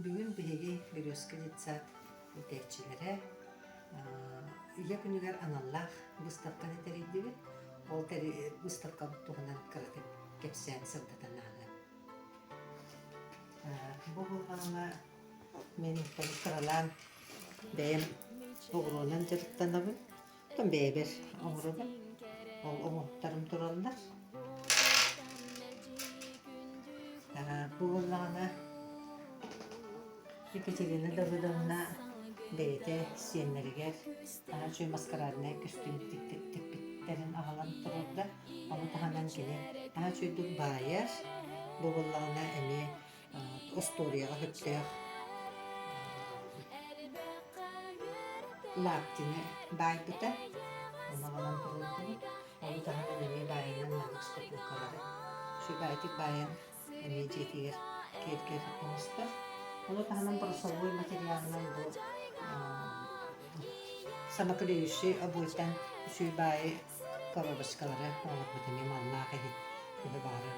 Bugün bihegi görüyorska gitsat ütekçilere iya günüger anallah Gustavkan eteriydi ol teri Gustavka tuğunan kıratıp kepsen sırdatan ağın. Bu bulgana men tabi kıralan benim oğlunan cırttanabın. Tüm beber oğrubun. Ol oğutlarım turallar. Bu bulgana Екатерина Давыдовна бейте сиеннеригер чөй маскарадына костюм типпиттерин агалан турурда onu таһанан кини чөйдүк байар бугулларына эми осторияга хөттөөх лаптины байбыта onu агалан турурда onu таһанан эми байынан маныкс кутукалары шүй байтик байан эми жетигер керкер онустар onu tahanan парусовой материалынан bu самокрыющий обойдан сүйбай коробочкалары олар бутами маллах хит бу бары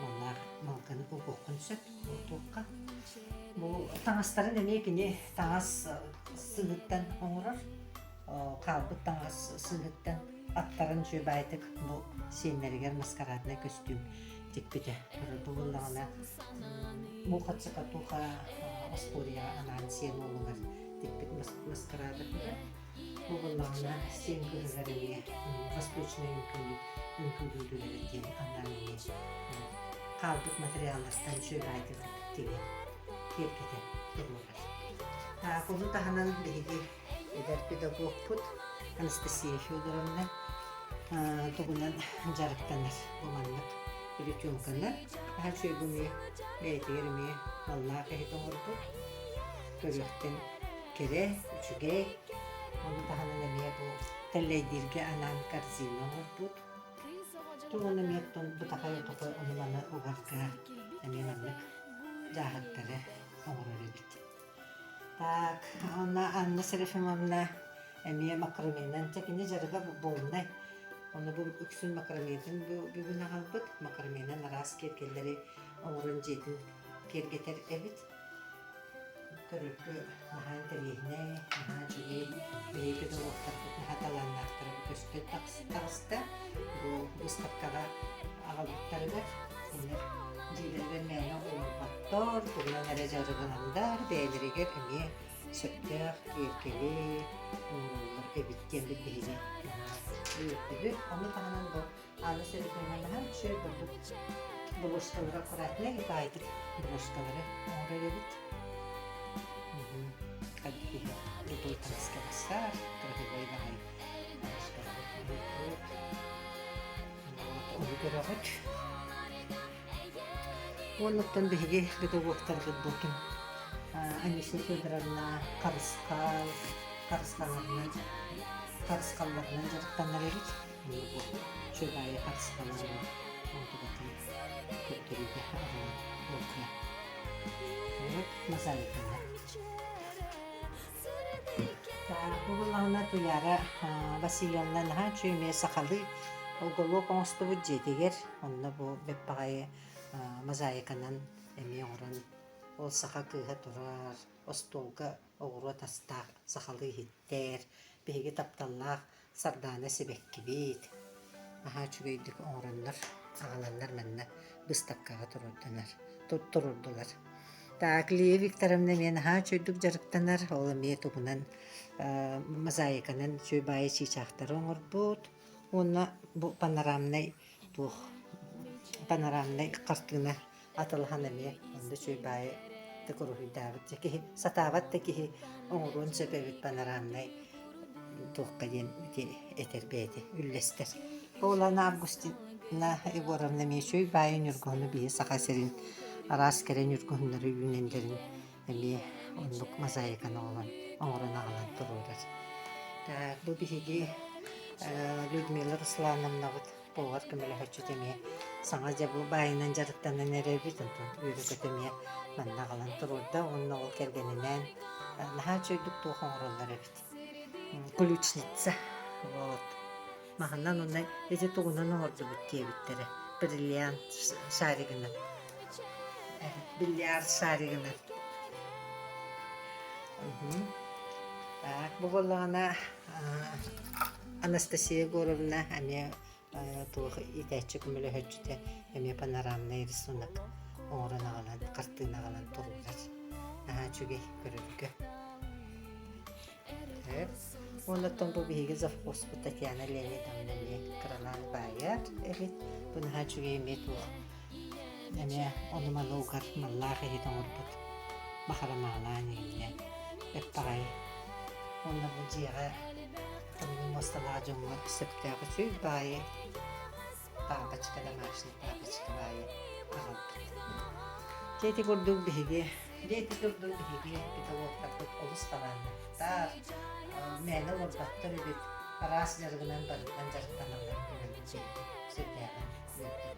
маллах малканы kokokun söp tuqqa bu tağastарын эмекини тағас сыгыттан оңорор қалбыт тағас сыгыттан аттарын сүйбайтык bu сиеннеригер маскарадына костюм тикпите буллагана мухатсака туха Астория анан сен олуңар тикпит маскарада буллагана сен кызларыме восточный үnkүлүүлөрден анан калдык материалдардан сөйлайды деген керкете турулар. Bunu tahanan bihi eder pedagog put Анастасия Федоровна тугунан жарыктанар булганлык Ürütünkana, her şey bunu eğitirme, vallahi ehdoğurdu. Körükten kere, üçüge, onu daha nemeye bu teleydirge anan karzina oldu. Tuğunu miyetton bu takaya topu onu bana uğurka, eminanlık, cahatları uğurları bitti. Tak, ona anna serifim amna, emiye makraminden çekini jarıga bu bolunay. Onu bu üksün makramiyedin bu bugün ağabıt makramiyeden aras kerkelleri oğurun jedin kergeter evet körükü nahan terihine nahan çöge bireyki de oğuktar nahan talanlardır köstü tağısta bu ıstapkağa ağabıtları var jilerden meyna olur battor bugün nerece arıgınandar beyleri gör emiye söktür kerkeli oğurlar evet kendi beyni büyüktü. Onu tahanan bu ağlı seriflerine şöyle bu bulaşkalara kuratına gayet bulaşkaları oraya git. Hadi bir boy tanışkabıslar. Tabii boy daha iyi. Onu görüyoruz. Ondan biri bir de vakitler gittim. Annesi Federal'na karıskallarına жарықтанар едік. Шөйбайы қарысқалары олды бақын көптеруге оқия. Мозаиканы. Бұғылағына тұяра Васильевна чөйме сақалы олғылы қоңысты бұд жетегер. Онына бұл беппағайы мозаиканан әме орын. Ол сақа кыға тұрар. Остолға оғыру тастақ сақалы хиттер. Беги тапталлах сардана себекки бит. Аха чүгейдик оңраннар, агаланнар манна быстапкага турурдулар. Так, Лия Викторовна мен аха чөйдүк жарыктанар, ол эме тугунан мозаиканын чөйбайы чичактары оңорбут. Онна бу панорамный картына атылхан эме, онда чөйбайы текурухидабыт, жеки сатабат теки оңорун себебит панорамный туққаден этербейді, үллестер. Оğlan Августина Егоровна мешөй байын үргіні бейі сақасырын арас керен үргінлері үйінендерін әме ондық мозаиканы оğlan оңырын ағалан тұрулар. Бұл бейге Людмила Руслановна болғар көмілі хөтчет әме саңа жабы байынан жарықтанын әрәбет үйрігіт әме манна ағалан тұрулда оның оғыл кергенінен наға чөйдік туқ оңырылар әбет. Ключница. Вот. Маханнан онай эти тугунан орду бүттебиттери. Бриллиант шаригына. Бильярд шаригына. Bu bollağına Анастасия Горовна ане туох итәчче күмеле хөчтә эме панорамный рисунок орын алган, картина алган турулар. Чүгей көрүлгө. Оннан бу биге завхоз бу Татьяна Леонидовна кралан байер. Буны чүгей мету. Эме оны малугар маллахи хитомурбут. Бахарамалан ине. Эппай. Оннан бу жига мосталаа жомго септяга чүй бай. Папачка домашний, папачка бай. Дети көрдүк биге. Дети көрдүк биге. Педагогтар олусталан. Тар мені орбаттар үбіт. Раз жарғынан барыдан жарықтаналар көрілді. Септяга.